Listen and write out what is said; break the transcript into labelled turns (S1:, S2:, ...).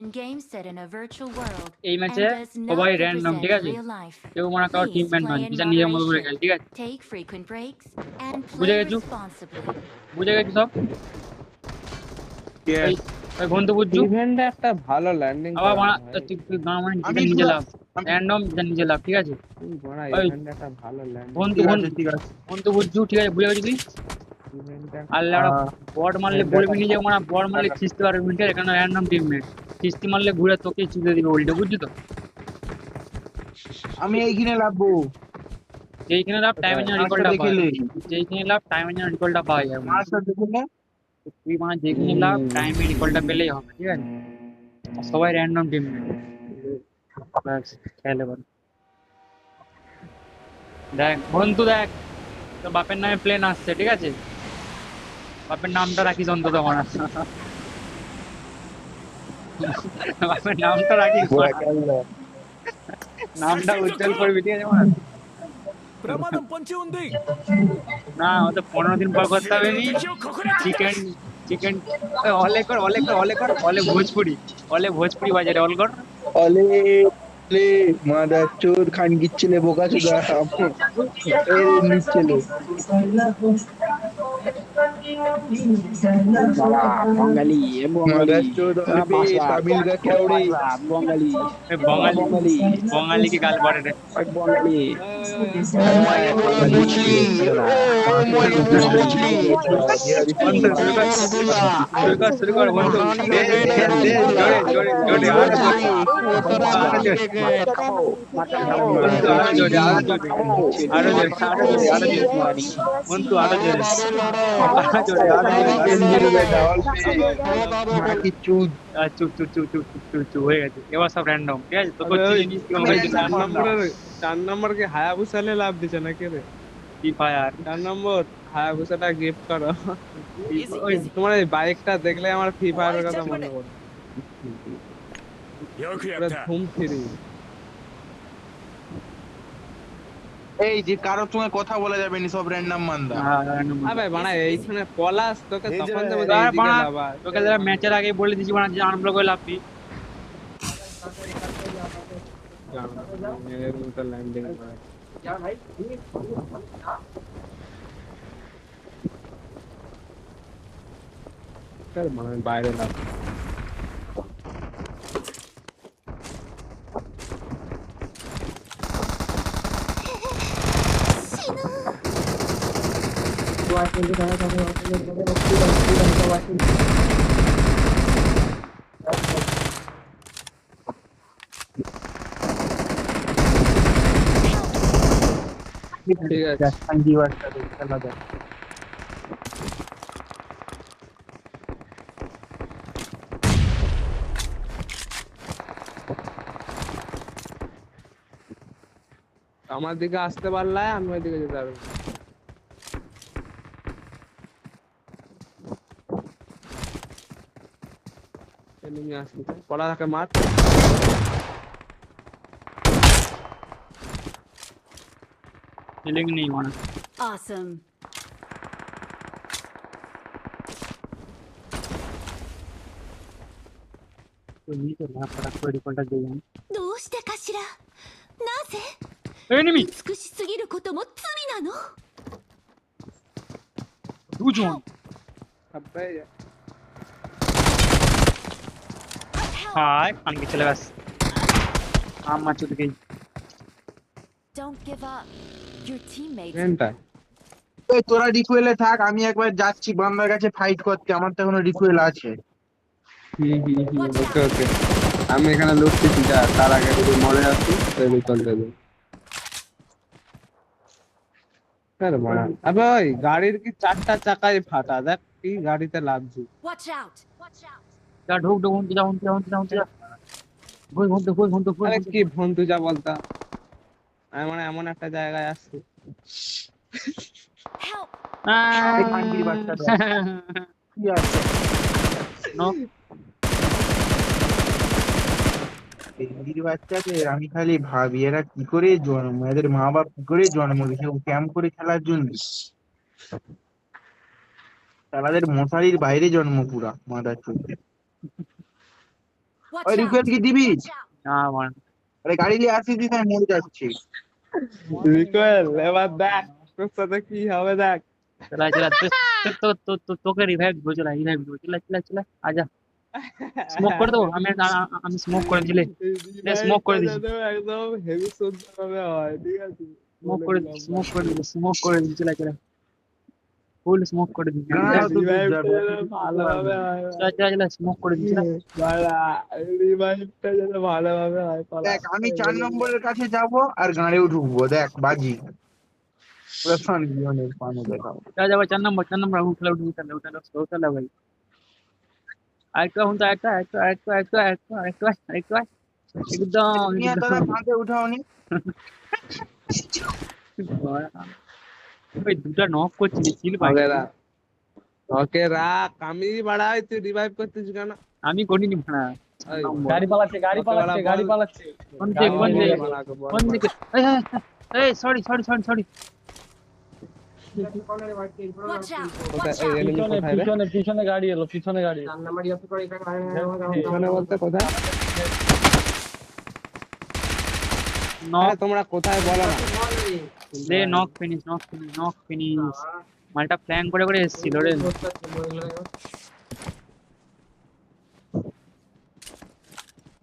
S1: Games set in a virtual world
S2: এই ম্যাচে
S1: and does
S2: সবাই
S1: not
S2: র্যান্ডম, ঠিক
S1: represent
S2: আছে?
S1: real life.
S2: কেউ মনে কারো
S1: Please
S2: টিমমেট নয়,
S1: play in
S2: বিচার নিজের মতো করে খেল,
S1: moderation,
S2: ঠিক আছে?
S1: take frequent breaks, and
S2: বুঝে
S1: play
S2: গেছো?
S1: responsibly.
S2: বুঝে গেছো সব? ওই ওই বন্ধু বুঝছু
S3: ইভেন্টে একটা ভালো ল্যান্ডিং
S2: আবার
S3: করা
S2: মারা
S3: ভাই।
S2: তুই গান মানে
S4: আমি
S2: নিজে লাভ র্যান্ডম নিজে লাভ, ঠিক আছে?
S3: তুই বড়
S2: ওই
S3: ইভেন্টে একটা ভালো ল্যান্ডিং
S2: বন্ধু
S4: ঠিক আছে
S2: বন্ধু বুঝছু, ঠিক আছে? বুঝে গেছো তুই?
S3: ইভেন্টে
S2: আর লেওড়া বট মারলে বলবি নি যে মানে বট মারলে খিস্তে পারবে মিনিটে, এখানে র্যান্ডম টিমমেট খিস্তি মারলে ঘুরে তোকে চুদে দিবে উল্টে, বুঝছো তো?
S4: আমি এইখানে লাগবো
S2: যেইখানে লাভ টাইমে যেন রিকলটা পায়,
S4: দেখলে
S2: যেইখানে লাভ টাইমে যেন রিকলটা পাওয়া যায়,
S4: মাছটা দেখলে
S2: তুই মানে যেখানে লাভ টাইমে রিকলটা পেলেই হবে, ঠিক আছে? আর সবাই র্যান্ডম টিমমেট ব্যাস খেলে বল। দেখ বন্ধু দেখ, তোর বাপের নামে প্লেন আসছে, ঠিক আছে? বাপের নামটা রাখিস অন্তত মারা, বাপের নামটা রাখিস মারা। নামটা উজ্জ্বল করবি, ঠিক আছে মারা?
S5: ప్రమాదం పొంచి ఉంది
S2: না ওটা 15 দিন পর করতে হবে নি। চিকেন চিকেন অলে কর অলে কর অলে কর অলে ভোজপুরি বাজারে অল কর।
S4: অলে লে মাদার চোর খান গিচ্ছিলে বোকা চোদা এই নিচ্ছিলে
S3: বঙ্গালী
S4: মাদার চোর অলে তামিল গা কেউড়ে
S3: বঙ্গালী
S2: বঙ্গালী বঙ্গালীকে গাল পড়ে রে।
S3: বঙ্গালী
S2: শুরু কর বন্ধু। জোরে জোরে জোরে আরো জোরে আরো জোরে আরো জোরে আরো জোরে বন্ধু আরো জোরে চুপ চুপ চুপ চুপ চুপ চুপ চুপ হয়ে গেছে। এবার সব র্যান্ডম, ঠিক আছে? তো
S3: চার নম্বর কে হায়াবুসালে লাভ দিছে নাকি রে?
S2: ফ্রি ফায়ার
S3: 4 নম্বর হায়াবুসাটা গিফট করো। তোমার এই বাইকটা দেখলে আমার ফ্রি ফায়ারের কথা মনে পড়ে।
S5: よくや
S3: পুরো
S5: った
S3: ধুম থ্রি।
S4: এই যে কারোর সঙ্গে কথা বলা যাবে না, সব র্যান্ডম মান্দা।
S3: আবে বাড়া এইখানে পলাশ তোকে তখন দেবো
S2: আরে
S3: এইদিকে
S2: বাড়া,
S3: লাভা।
S2: তোকে যারা ম্যাচের আগে বলে দিছি বানা যে আনব্লক হয়ে লাভবি।
S3: এর মতো ল্যান্ডিং করে। চল মানে বাইরে লাভ। ঠিক আছে আমার দিকে আসতে পারলে আমি ওইদিকে যেতে পারবো। এনিমি আসছে পড়া থাকে মার।
S2: ফিলিং নেই মানে।
S1: Awesome.
S2: তো নি তো না পড়া করে রিকলটা দিয়ে যান।
S1: どうしてかしら。なぜ
S2: এনিমি
S1: 美しすぎることも罪なの。
S2: দুজন
S3: আব্বে
S2: হাই পানি চলে গেছে আমার চুদ গই।
S1: Don't give up. Your teammates.
S3: এন্টা
S4: এই তোরা রিকুয়েলে থাক, আমি একবার যাচ্ছি বান্দার কাছে ফাইট করতে, আমার তো এখনো রিকুয়েল আছে।
S3: ওকে ওকে আমি এখানে লুটতেছি যা তার আগে যদি মরে যাচ্ছি তাহলে চলতে দেব। আরে মারা আবে ওই গাড়ির কি চারটা চাকাই ফাটা দেখ কি গাড়িতে লাগছে।
S1: Watch out. Watch out.
S2: যা ঢোক ঢোক উনতে যা উনতে যা উনতে যা উনতে যা কই ঘন্টা কই ঘন্টা কই
S3: আরে কি বন্ধু যা বলতা আমি মানে এমন একটা জায়গায় আসছি।
S1: Help.
S4: এই কান্দির বাচ্চাটা কি আছে
S2: নো
S4: এই কান্দির বাচ্চাদের আমি খালি ভাবি এরা কি করে জন্ম, এদের মা বাপ কি করে জন্ম দিয়েছে ক্যাম্প করে খেলার জন্য। তাদের মশারির বাইরে জন্ম পুরা মাদার চোখে।
S1: Watch
S4: ওই
S1: out!
S4: রিকোয়েল কি দিবি?
S1: Watch out!
S2: না আমার
S4: আরে গাড়ি দিয়ে আসিস দিস আমি মরে যাচ্ছি।
S3: রিকোয়েল এবার দেখ তোর সাথে কি হবে দেখ।
S2: চলা চলা তোকে রিভাইভ দিব, চলা রিভাইভ দিব, চলা চলা চলা আজা। স্মোক করে দেবো আমি স্মোক করে দিলে smoke করে দিছি।
S3: একদম হেভি সুন্দর ভাবে হয়, ঠিক আছে?
S2: স্মোক করে দিছি, চলা চলা ফুল স্মোক করে দিছি।
S4: না,
S3: দেখ,
S4: তো
S3: revive
S4: যাবে।
S3: টা যেন ভালোভাবে হয়।
S2: চলা চলা চলা স্মোক করে দিছি। চলা।
S3: বাড়া, revive টা যেন ভালোভাবে হয়, পালা।
S4: দেখ আমি 4 নম্বরের কাছে যাব আর গাড়িও ঢুকবো, দেখ বাজি পুরো ফান জীবনের পানো দেখাও।
S2: চলা যাবে 4 নম্বর উঠলে উঠলে ভাই। আরেকটা হুন তো একটা একদম
S4: নিয়ে দাদা ফাঁকে উঠাওনি।
S2: ওই দুটা নক করছিলি কিল পাই
S3: ওকে রাখ, ওকে রাখ, আমি বাড়াই তুই রিভাইভ করতেছিস কেন?
S2: আমি করিনি ভাড়া।
S3: এই,
S5: গাড়ি পালাচ্ছে গাড়ি পালাচ্ছে গাড়ি পালাচ্ছে
S2: কোন দিকে কোন দিকে
S3: বাড়াকে বল।
S2: কোন দিকে এই সরি
S1: Watch out!
S3: কোথায়
S1: Watch
S3: এই
S1: out!
S3: enemy কোথায় রে?
S5: পিছনে গাড়ি এলো পিছনে গাড়ি
S3: পিছনে বলতে কোথায়?
S2: নক
S3: আরে তোমরা কোথায় বলো না?
S2: দে নক ফিনিশ মালটা ফ্ল্যাং করে এসেছিল রে।